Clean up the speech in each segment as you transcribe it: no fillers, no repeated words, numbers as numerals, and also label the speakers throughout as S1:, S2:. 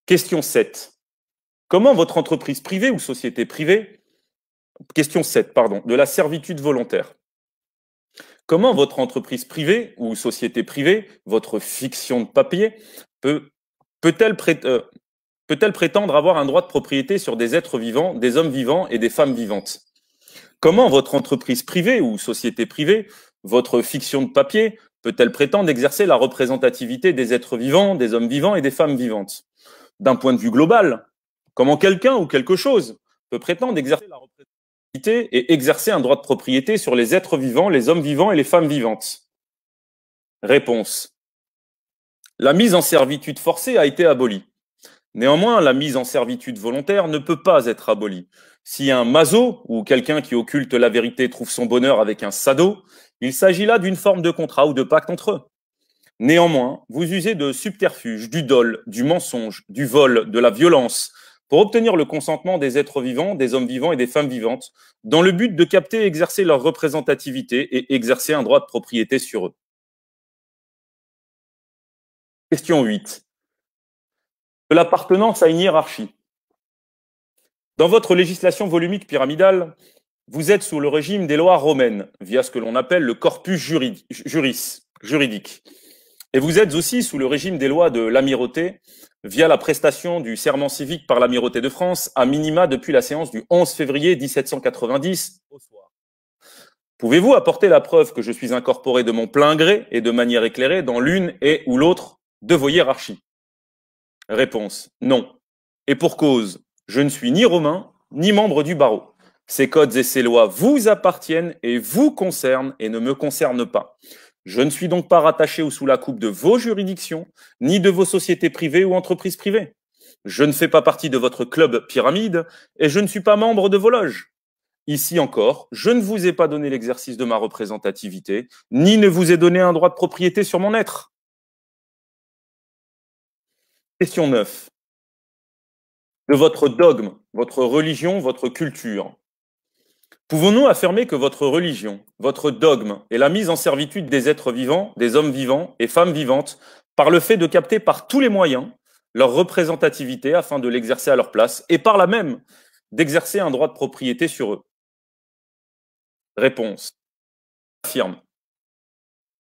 S1: Question 7. Comment votre entreprise privée ou société privée, question 7, pardon, de la servitude volontaire. Comment votre entreprise privée ou société privée, votre fiction de papier, peut-elle peut-elle prétendre avoir un droit de propriété sur des êtres vivants, des hommes vivants et des femmes vivantes? Comment votre entreprise privée ou société privée, votre fiction de papier, peut-elle prétendre exercer la représentativité des êtres vivants, des hommes vivants et des femmes vivantes? D'un point de vue global, comment quelqu'un ou quelque chose peut prétendre exercer la représentativité et exercer un droit de propriété sur les êtres vivants, les hommes vivants et les femmes vivantes? Réponse. La mise en servitude forcée a été abolie. Néanmoins, la mise en servitude volontaire ne peut pas être abolie. Si un maso ou quelqu'un qui occulte la vérité trouve son bonheur avec un sado, il s'agit là d'une forme de contrat ou de pacte entre eux. Néanmoins, vous usez de subterfuges, du dol, du mensonge, du vol, de la violence, pour obtenir le consentement des êtres vivants, des hommes vivants et des femmes vivantes, dans le but de capter et exercer leur représentativité et exercer un droit de propriété sur eux. Question 8. De l'appartenance à une hiérarchie. Dans votre législation volumique pyramidale, vous êtes sous le régime des lois romaines, via ce que l'on appelle le corpus juridique. Et vous êtes aussi sous le régime des lois de l'amirauté, via la prestation du serment civique par l'amirauté de France, à minima depuis la séance du 11 février 1790 au soir. Pouvez-vous apporter la preuve que je suis incorporé de mon plein gré et de manière éclairée dans l'une et ou l'autre de vos hiérarchies? Réponse, non. Et pour cause, je ne suis ni romain, ni membre du barreau. Ces codes et ces lois vous appartiennent et vous concernent et ne me concernent pas. Je ne suis donc pas rattaché ou sous la coupe de vos juridictions, ni de vos sociétés privées ou entreprises privées. Je ne fais pas partie de votre club pyramide et je ne suis pas membre de vos loges. Ici encore, je ne vous ai pas donné l'exercice de ma représentativité, ni ne vous ai donné un droit de propriété sur mon être. Question 9. De votre dogme, votre religion, votre culture. Pouvons-nous affirmer que votre religion, votre dogme est la mise en servitude des êtres vivants, des hommes vivants et femmes vivantes par le fait de capter par tous les moyens leur représentativité afin de l'exercer à leur place et par là même d'exercer un droit de propriété sur eux? Réponse. Affirme.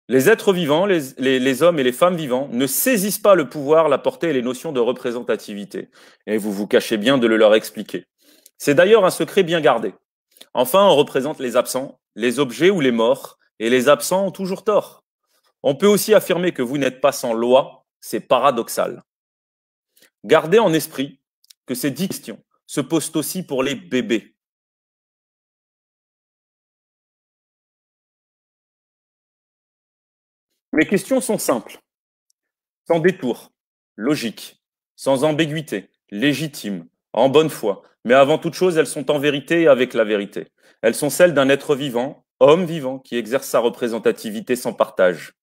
S1: Les êtres vivants, les hommes et les femmes vivants ne saisissent pas le pouvoir, la portée et les notions de représentativité. Et vous vous cachez bien de le leur expliquer. C'est d'ailleurs un secret bien gardé. Enfin, on représente les absents, les objets ou les morts, et les absents ont toujours tort. On peut aussi affirmer que vous n'êtes pas sans loi, c'est paradoxal. Gardez en esprit que ces 10 questions se posent aussi pour les bébés. Mes questions sont simples, sans détour, logiques, sans ambiguïté, légitimes, en bonne foi, mais avant toute chose, elles sont en vérité et avec la vérité. Elles sont celles d'un être vivant, homme vivant, qui exerce sa représentativité sans partage,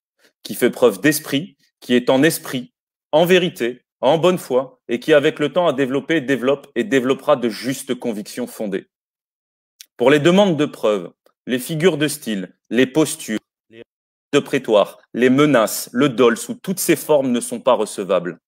S1: qui fait preuve d'esprit, qui est en esprit, en vérité, en bonne foi, et qui, avec le temps, a développé, développe et développera de justes convictions fondées. Pour les demandes de preuves, les figures de style, les postures, les de prétoire, les menaces, le dol, sous toutes ces formes ne sont pas recevables.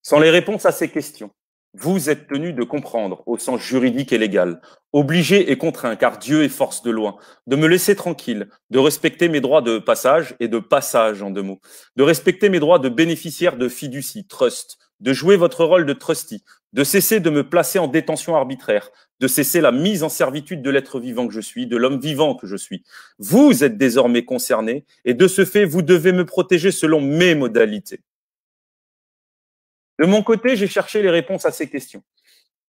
S1: Sans les réponses à ces questions, vous êtes tenu de comprendre, au sens juridique et légal, obligé et contraint, car Dieu est force de loi, de me laisser tranquille, de respecter mes droits de passage et de passage en 2 mots, de respecter mes droits de bénéficiaire de fiducie, trust, de jouer votre rôle de trustee, de cesser de me placer en détention arbitraire, de cesser la mise en servitude de l'être vivant que je suis, de l'homme vivant que je suis. Vous êtes désormais concerné et de ce fait, vous devez me protéger selon mes modalités. De mon côté, j'ai cherché les réponses à ces questions.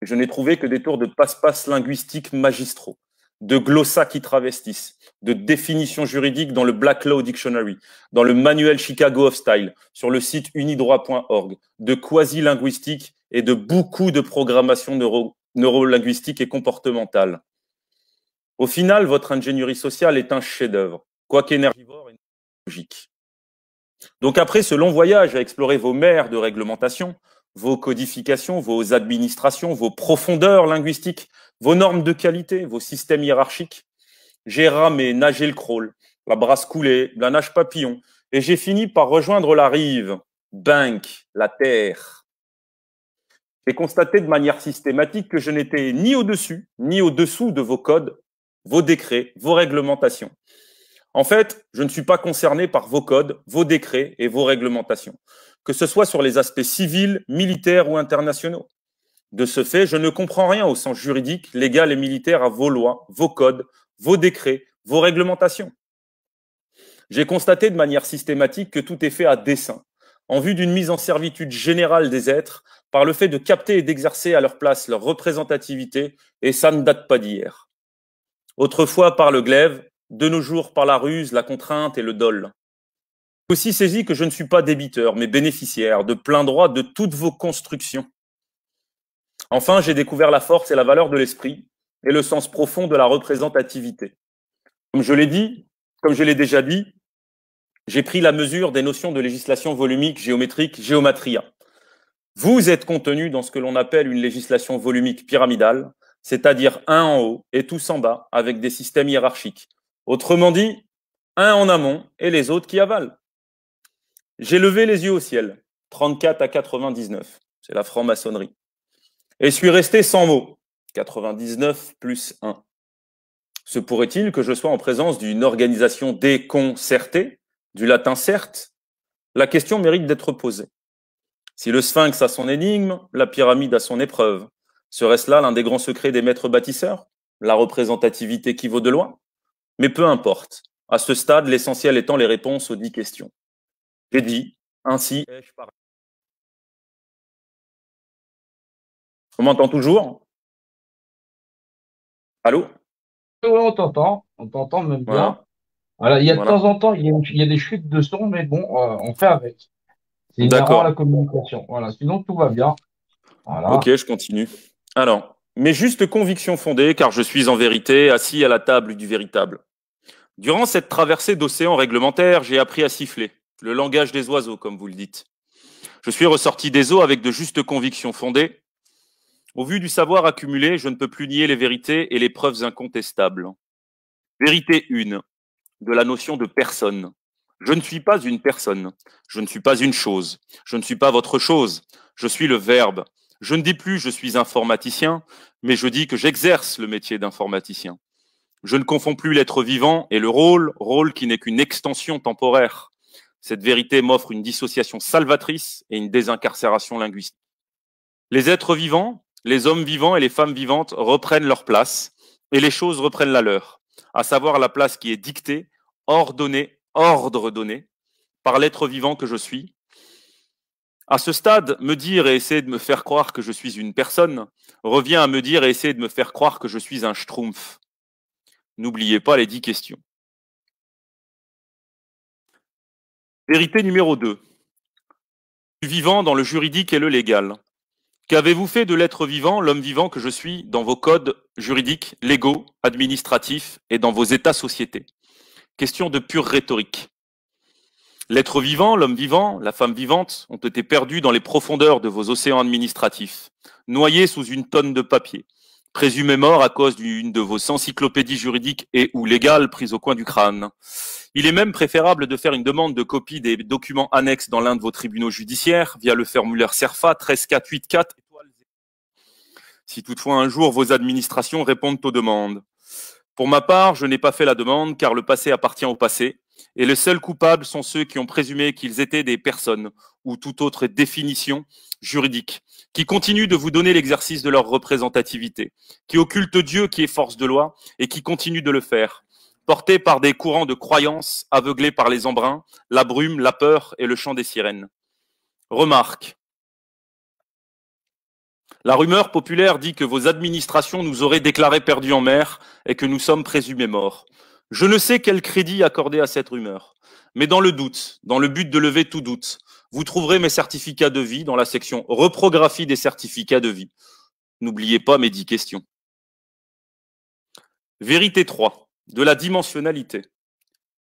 S1: Je n'ai trouvé que des tours de passe-passe linguistiques magistraux, de glossas qui travestissent, de définitions juridiques dans le Black Law Dictionary, dans le manuel Chicago of Style, sur le site unidroit.org, de quasi-linguistique et de beaucoup de programmation neurolinguistique et comportementale. Au final, votre ingénierie sociale est un chef-d'œuvre, quoique énergivore et logique. Donc après ce long voyage à explorer vos mers de réglementation, vos codifications, vos administrations, vos profondeurs linguistiques, vos normes de qualité, vos systèmes hiérarchiques, j'ai ramé, nagé le crawl, la brasse coulée, la nage papillon, et j'ai fini par rejoindre la rive, Bank, la terre. J'ai constaté de manière systématique que je n'étais ni au-dessus, ni au-dessous de vos codes, vos décrets, vos réglementations. En fait, je ne suis pas concerné par vos codes, vos décrets et vos réglementations, que ce soit sur les aspects civils, militaires ou internationaux. De ce fait, je ne comprends rien au sens juridique, légal et militaire à vos lois, vos codes, vos décrets, vos réglementations. J'ai constaté de manière systématique que tout est fait à dessein, en vue d'une mise en servitude générale des êtres, par le fait de capter et d'exercer à leur place leur représentativité, et ça ne date pas d'hier. Autrefois par le glaive, de nos jours par la ruse, la contrainte et le dol. Aussi saisi que je ne suis pas débiteur, mais bénéficiaire de plein droit de toutes vos constructions. Enfin, j'ai découvert la force et la valeur de l'esprit et le sens profond de la représentativité. Comme je l'ai dit, comme je l'ai déjà dit, j'ai pris la mesure des notions de législation volumique, géométrique, géomatria. Vous êtes contenu dans ce que l'on appelle une législation volumique pyramidale, c'est-à-dire un en haut et tous en bas, avec des systèmes hiérarchiques. Autrement dit, un en amont et les autres qui avalent. J'ai levé les yeux au ciel, 34 à 99, c'est la franc-maçonnerie. Et suis resté sans mots, 99 plus 1. Se pourrait-il que je sois en présence d'une organisation déconcertée, du latin certes? La question mérite d'être posée. Si le sphinx a son énigme, la pyramide a son épreuve, serait-ce là l'un des grands secrets des maîtres bâtisseurs? La représentativité qui vaut de loi? Mais peu importe. À ce stade, l'essentiel étant les réponses aux 10 questions. J'ai dit, ainsi ai-je parlé. On m'entend toujours? Allô?
S2: Oui, on t'entend même bien.
S1: Voilà,
S2: Voilà, il y a de temps
S1: voilà.
S2: en temps, il y a des chutes de son, mais bon, on fait avec. C'est inhérent à la
S1: D'accord.
S2: communication. Voilà, sinon tout va bien.
S1: Ok,
S2: Voilà.
S1: je continue. Alors, mes justes convictions fondées, car je suis en vérité assis à la table du véritable. Durant cette traversée d'océan réglementaire, j'ai appris à siffler, le langage des oiseaux, comme vous le dites. Je suis ressorti des eaux avec de justes convictions fondées. Au vu du savoir accumulé, je ne peux plus nier les vérités et les preuves incontestables. Vérité 1, de la notion de personne. Je ne suis pas une personne, je ne suis pas une chose, je ne suis pas votre chose, je suis le verbe. Je ne dis plus je suis informaticien, mais je dis que j'exerce le métier d'informaticien. Je ne confonds plus l'être vivant et le rôle, rôle qui n'est qu'une extension temporaire. Cette vérité m'offre une dissociation salvatrice et une désincarcération linguistique. Les êtres vivants, les hommes vivants et les femmes vivantes reprennent leur place et les choses reprennent la leur, à savoir la place qui est dictée, ordonnée, ordre donné par l'être vivant que je suis. À ce stade, me dire et essayer de me faire croire que je suis une personne revient à me dire et essayer de me faire croire que je suis un schtroumpf. N'oubliez pas les 10 questions. Vérité numéro 2. Du vivant dans le juridique et le légal. Qu'avez-vous fait de l'être vivant, l'homme vivant que je suis, dans vos codes juridiques, légaux, administratifs et dans vos états-sociétés? Question de pure rhétorique. L'être vivant, l'homme vivant, la femme vivante ont été perdus dans les profondeurs de vos océans administratifs, noyés sous une tonne de papier, présumés morts à cause d'une de vos encyclopédies juridiques et ou légales prises au coin du crâne. Il est même préférable de faire une demande de copie des documents annexes dans l'un de vos tribunaux judiciaires via le formulaire CERFA 13484. Si toutefois un jour vos administrations répondent aux demandes. Pour ma part, je n'ai pas fait la demande car le passé appartient au passé et les seuls coupables sont ceux qui ont présumé qu'ils étaient des personnes ou toute autre définition juridique, qui continuent de vous donner l'exercice de leur représentativité, qui occultent Dieu qui est force de loi et qui continuent de le faire, portés par des courants de croyances, aveuglés par les embruns, la brume, la peur et le chant des sirènes. Remarque. La rumeur populaire dit que vos administrations nous auraient déclarés perdus en mer et que nous sommes présumés morts. Je ne sais quel crédit accorder à cette rumeur, mais dans le doute, dans le but de lever tout doute, vous trouverez mes certificats de vie dans la section reprographie des certificats de vie. N'oubliez pas mes 10 questions. Vérité 3, de la dimensionnalité.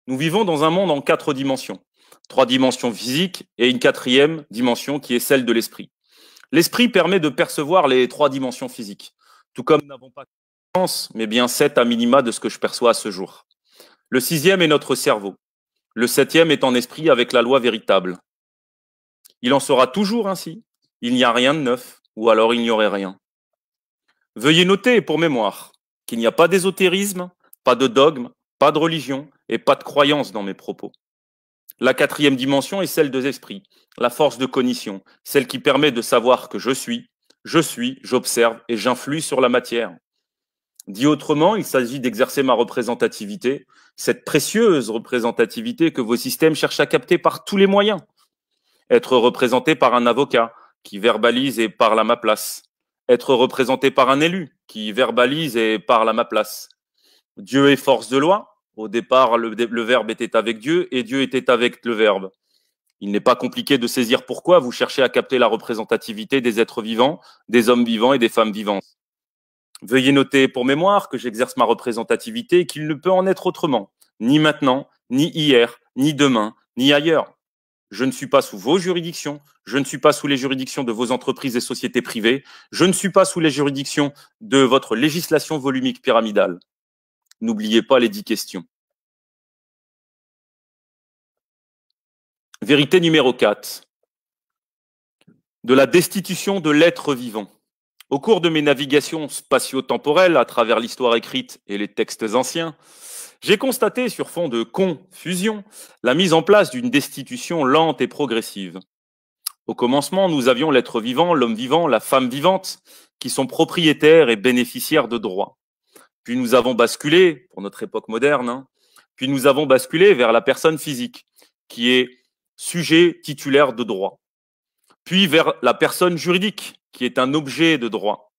S1: Nous vivons dans un monde en 4 dimensions. 3 dimensions physiques et une 4e dimension qui est celle de l'esprit. L'esprit permet de percevoir les 3 dimensions physiques, tout comme nous n'avons pas conscience, mais bien 7 à minima de ce que je perçois à ce jour. Le 6e est notre cerveau. Le 7e est en esprit avec la loi véritable. Il en sera toujours ainsi. Il n'y a rien de neuf. ou alors ignorez rien. Veuillez noter pour mémoire qu'il n'y a pas d'ésotérisme, pas de dogme, pas de religion et pas de croyance dans mes propos. La quatrième dimension est celle de l'esprit, la force de cognition, celle qui permet de savoir que je suis, j'observe et j'influe sur la matière. Dit autrement, il s'agit d'exercer ma représentativité, cette précieuse représentativité que vos systèmes cherchent à capter par tous les moyens. Être représenté par un avocat qui verbalise et parle à ma place. Être représenté par un élu qui verbalise et parle à ma place. Dieu est force de loi. Au départ, le Verbe était avec Dieu et Dieu était avec le Verbe. Il n'est pas compliqué de saisir pourquoi vous cherchez à capter la représentativité des êtres vivants, des hommes vivants et des femmes vivantes. Veuillez noter pour mémoire que j'exerce ma représentativité et qu'il ne peut en être autrement, ni maintenant, ni hier, ni demain, ni ailleurs. Je ne suis pas sous vos juridictions, je ne suis pas sous les juridictions de vos entreprises et sociétés privées, je ne suis pas sous les juridictions de votre législation volumique pyramidale. N'oubliez pas les 10 questions. Vérité numéro 4. De la destitution de l'être vivant. Au cours de mes navigations spatio-temporelles à travers l'histoire écrite et les textes anciens, j'ai constaté sur fond de confusion la mise en place d'une destitution lente et progressive. Au commencement, nous avions l'être vivant, l'homme vivant, la femme vivante, qui sont propriétaires et bénéficiaires de droits. Puis nous avons basculé, pour notre époque moderne, puis nous avons basculé vers la personne physique, qui est sujet titulaire de droit. Puis vers la personne juridique, qui est un objet de droit.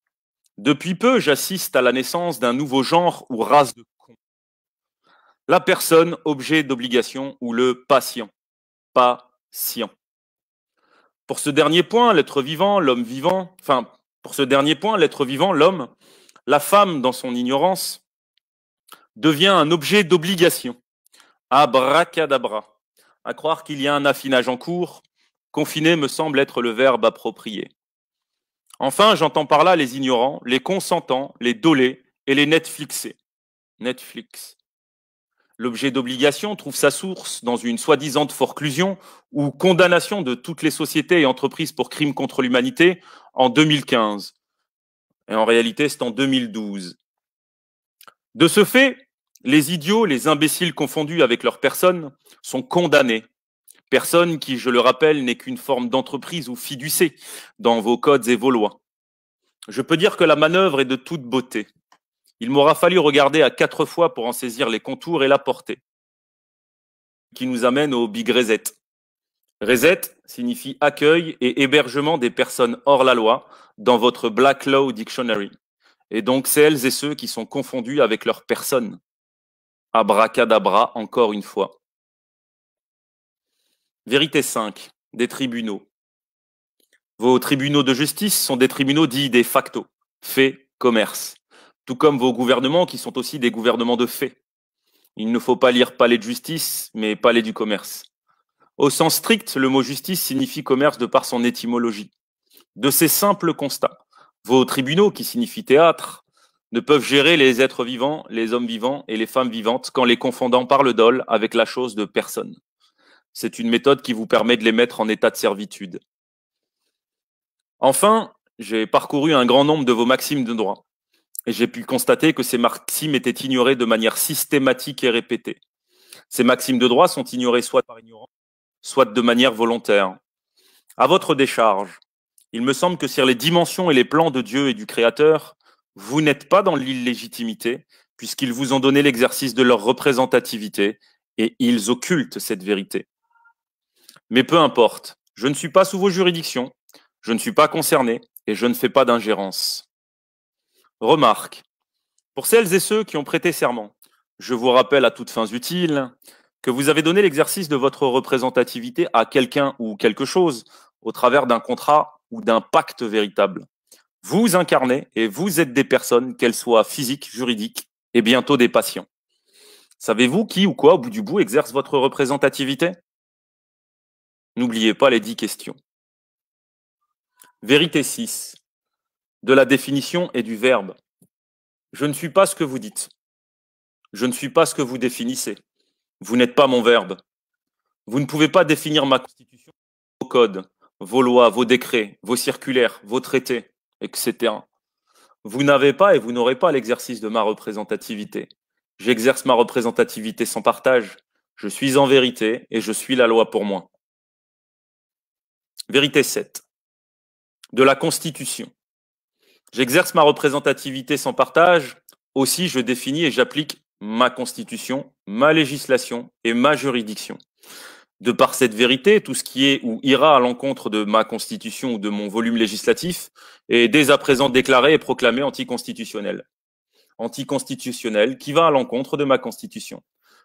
S1: Depuis peu, j'assiste à la naissance d'un nouveau genre ou race de cons. La personne, objet d'obligation, ou le patient. Patient. Pour ce dernier point, l'être vivant, l'homme vivant, l'homme, la femme, dans son ignorance, devient un objet d'obligation. Abracadabra. À croire qu'il y a un affinage en cours, confiné me semble être le verbe approprié. Enfin, j'entends par là les ignorants, les consentants, les dolés et les Netflixés. Netflix. L'objet d'obligation trouve sa source dans une soi-disant forclusion ou condamnation de toutes les sociétés et entreprises pour crimes contre l'humanité en 2015. Et en réalité, c'est en 2012. De ce fait, les idiots, les imbéciles confondus avec leurs personnes sont condamnés. Personne qui, je le rappelle, n'est qu'une forme d'entreprise ou fiduciée dans vos codes et vos lois. Je peux dire que la manœuvre est de toute beauté. Il m'aura fallu regarder à 4 fois pour en saisir les contours et la portée. Qui nous amène au Big Reset. Reset signifie accueil et hébergement des personnes hors la loi dans votre Black Law Dictionary. Et donc celles et ceux qui sont confondus avec leurs personnes. Abracadabra, encore une fois. Vérité 5. Des tribunaux. Vos tribunaux de justice sont des tribunaux dits de facto, fait, commerce. Tout comme vos gouvernements qui sont aussi des gouvernements de fait. Il ne faut pas lire palais de justice, mais palais du commerce. Au sens strict, le mot justice signifie commerce de par son étymologie. De ces simples constats, vos tribunaux, qui signifient théâtre, ne peuvent gérer les êtres vivants, les hommes vivants et les femmes vivantes qu'en les confondant par le dol avec la chose de personne. C'est une méthode qui vous permet de les mettre en état de servitude. Enfin, j'ai parcouru un grand nombre de vos maximes de droit et j'ai pu constater que ces maximes étaient ignorées de manière systématique et répétée. Ces maximes de droit sont ignorées soit par ignorance, soit de manière volontaire. À votre décharge, il me semble que sur les dimensions et les plans de Dieu et du Créateur, vous n'êtes pas dans l'illégitimité, puisqu'ils vous ont donné l'exercice de leur représentativité et ils occultent cette vérité. Mais peu importe, je ne suis pas sous vos juridictions, je ne suis pas concerné et je ne fais pas d'ingérence. Remarque, pour celles et ceux qui ont prêté serment, je vous rappelle à toutes fins utiles que vous avez donné l'exercice de votre représentativité à quelqu'un ou quelque chose au travers d'un contrat ou d'un pacte véritable. Vous incarnez et vous êtes des personnes, qu'elles soient physiques, juridiques et bientôt des patients. Savez-vous qui ou quoi, au bout du bout, exerce votre représentativité? N'oubliez pas les 10 questions. Vérité 6. De la définition et du verbe. Je ne suis pas ce que vous dites. Je ne suis pas ce que vous définissez. Vous n'êtes pas mon verbe. Vous ne pouvez pas définir ma constitution, vos codes, vos lois, vos décrets, vos circulaires, vos traités, etc. Vous n'avez pas et vous n'aurez pas l'exercice de ma représentativité. J'exerce ma représentativité sans partage. Je suis en vérité et je suis la loi pour moi. Vérité 7. De la Constitution. J'exerce ma représentativité sans partage. Aussi, je définis et j'applique ma Constitution, ma législation et ma juridiction. De par cette vérité, tout ce qui est ou ira à l'encontre de ma Constitution ou de mon volume législatif est dès à présent déclaré et proclamé anticonstitutionnel. Anticonstitutionnel qui va à l'encontre de ma Constitution.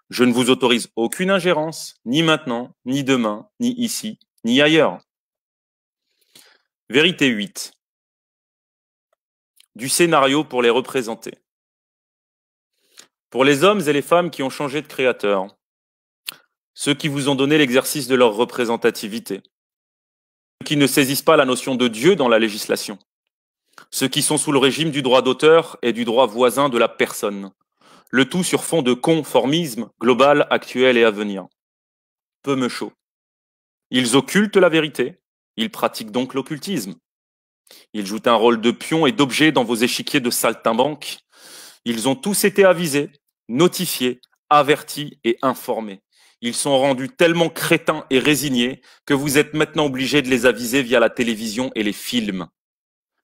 S1: Je ne vous autorise aucune ingérence, ni maintenant, ni demain, ni ici, ni ailleurs. Vérité 8. Du scénario pour les représenter. Pour les hommes et les femmes qui ont changé de créateur, ceux qui vous ont donné l'exercice de leur représentativité, ceux qui ne saisissent pas la notion de Dieu dans la législation, ceux qui sont sous le régime du droit d'auteur et du droit voisin de la personne, le tout sur fond de conformisme global, actuel et à venir. Peu me chaud. Ils occultent la vérité, ils pratiquent donc l'occultisme. Ils jouent un rôle de pion et d'objet dans vos échiquiers de saltimbanque. Ils ont tous été avisés, notifiés, avertis et informés. Ils sont rendus tellement crétins et résignés que vous êtes maintenant obligés de les aviser via la télévision et les films.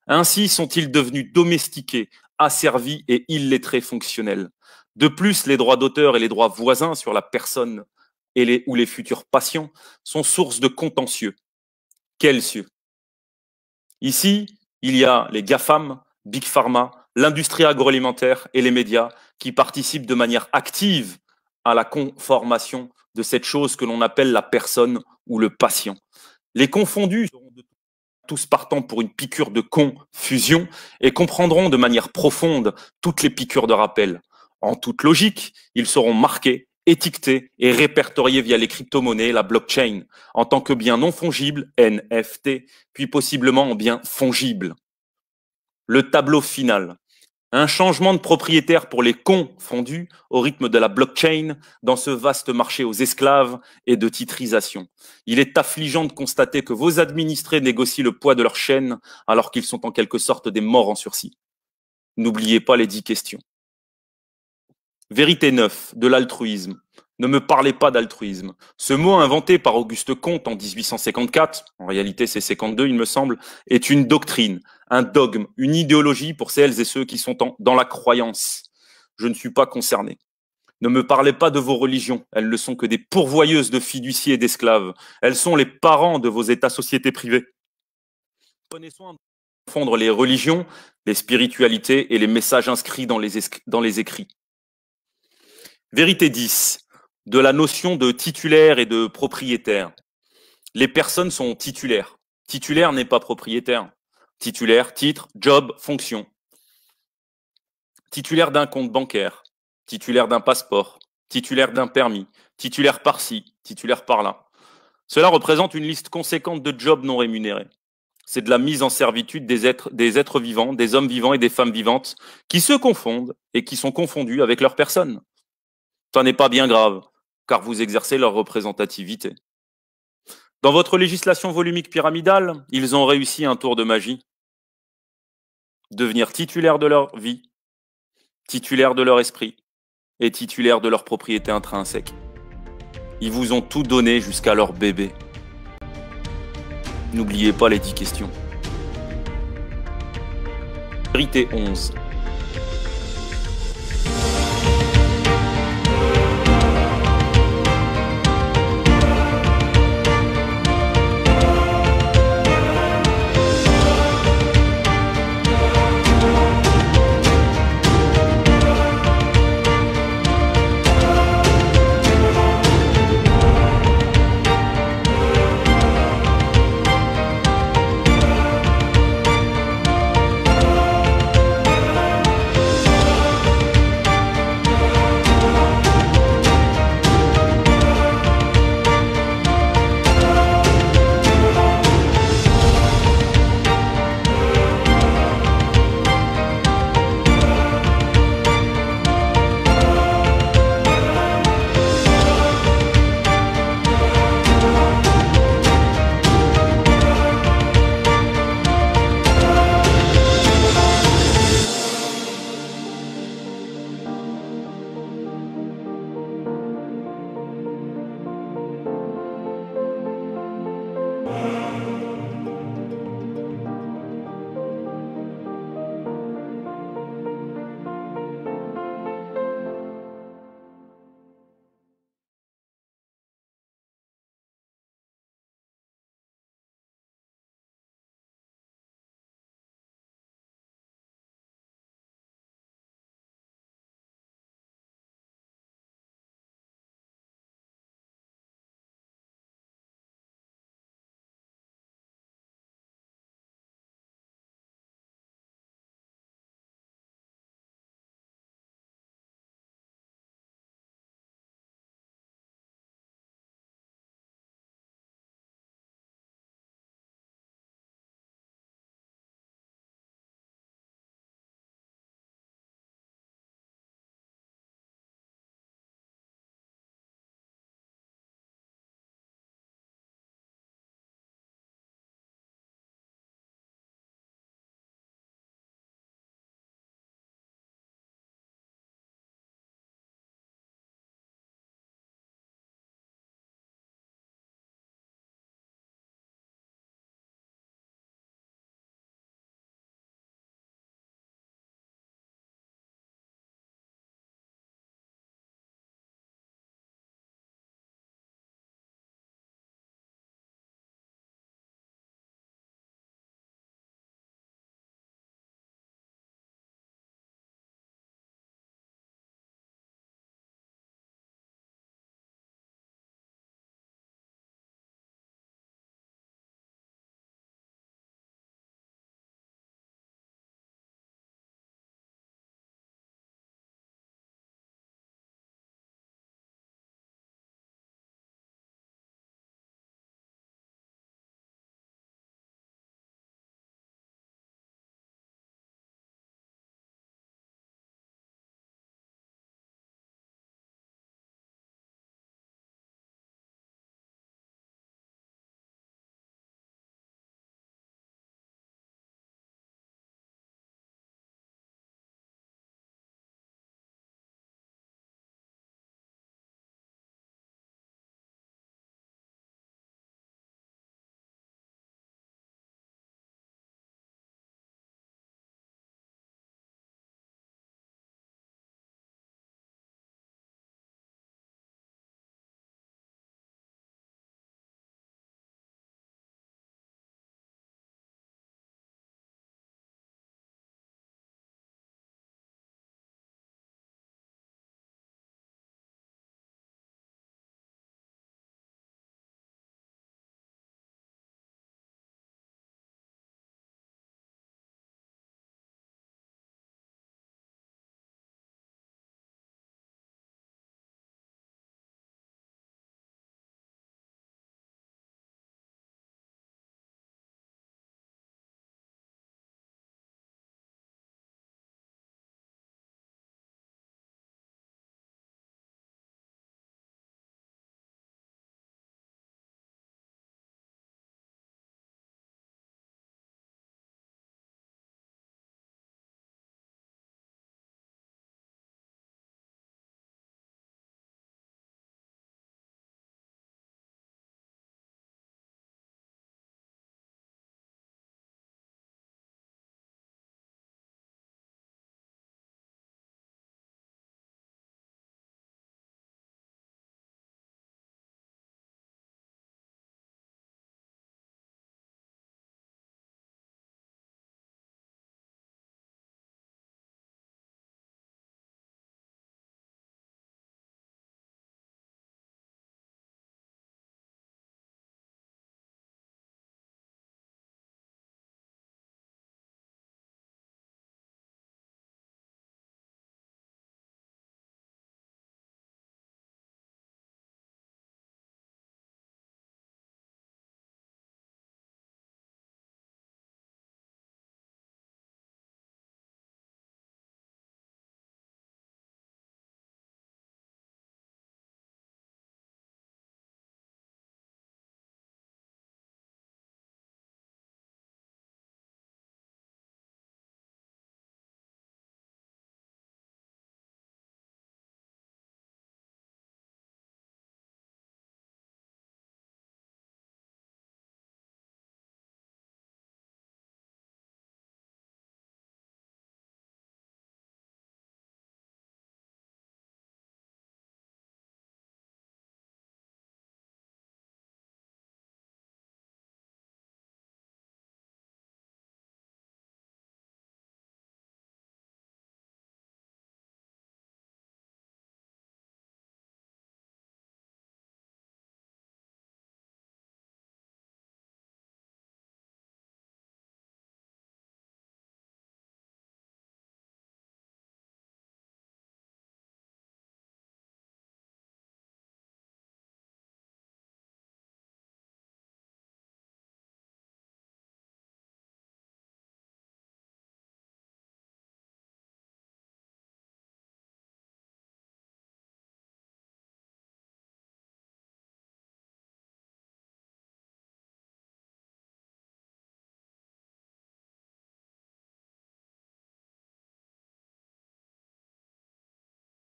S1: Ainsi sont-ils devenus domestiqués, asservis et illettrés fonctionnels. De plus, les droits d'auteur et les droits voisins sur la personne ou les futurs patients sont source de contentieux. Quels cieux! Ici, il y a les GAFAM, Big Pharma, l'industrie agroalimentaire et les médias qui participent de manière active à la conformation de cette chose que l'on appelle la personne ou le patient. Les confondus seront tous partant pour une piqûre de confusion et comprendront de manière profonde toutes les piqûres de rappel. En toute logique, ils seront marqués, étiquetés et répertoriés via les crypto-monnaies, la blockchain, en tant que bien non fongible, NFT, puis possiblement en bien fongible. Le tableau final. Un changement de propriétaire pour les confondus au rythme de la blockchain dans ce vaste marché aux esclaves et de titrisation. Il est affligeant de constater que vos administrés négocient le poids de leur chaîne alors qu'ils sont en quelque sorte des morts en sursis. N'oubliez pas les 10 questions. Vérité 9, de l'altruisme. Ne me parlez pas d'altruisme. Ce mot inventé par Auguste Comte en 1854, en réalité c'est 52 il me semble, est une doctrine, un dogme, une idéologie pour celles et ceux qui sont dans la croyance. Je ne suis pas concerné. Ne me parlez pas de vos religions, elles ne sont que des pourvoyeuses de fiduciés et d'esclaves. Elles sont les parents de vos états-sociétés privés. Prenez soin de confondre les religions, les spiritualités et les messages inscrits dans les écrits. Vérité 10, de la notion de titulaire et de propriétaire. Les personnes sont titulaires. Titulaire n'est pas propriétaire. Titulaire, titre, job, fonction. Titulaire d'un compte bancaire, titulaire d'un passeport, titulaire d'un permis, titulaire par-ci, titulaire par-là. Cela représente une liste conséquente de jobs non rémunérés. C'est de la mise en servitude des êtres vivants, des hommes vivants et des femmes vivantes qui se confondent et qui sont confondus avec leur personne. Ça n'est pas bien grave, car vous exercez leur représentativité. Dans votre législation volumique pyramidale, ils ont réussi un tour de magie. Devenir titulaires de leur vie, titulaires de leur esprit et titulaires de leur propriété intrinsèque. Ils vous ont tout donné jusqu'à leur bébé. N'oubliez pas les 10 questions. Vérité 11.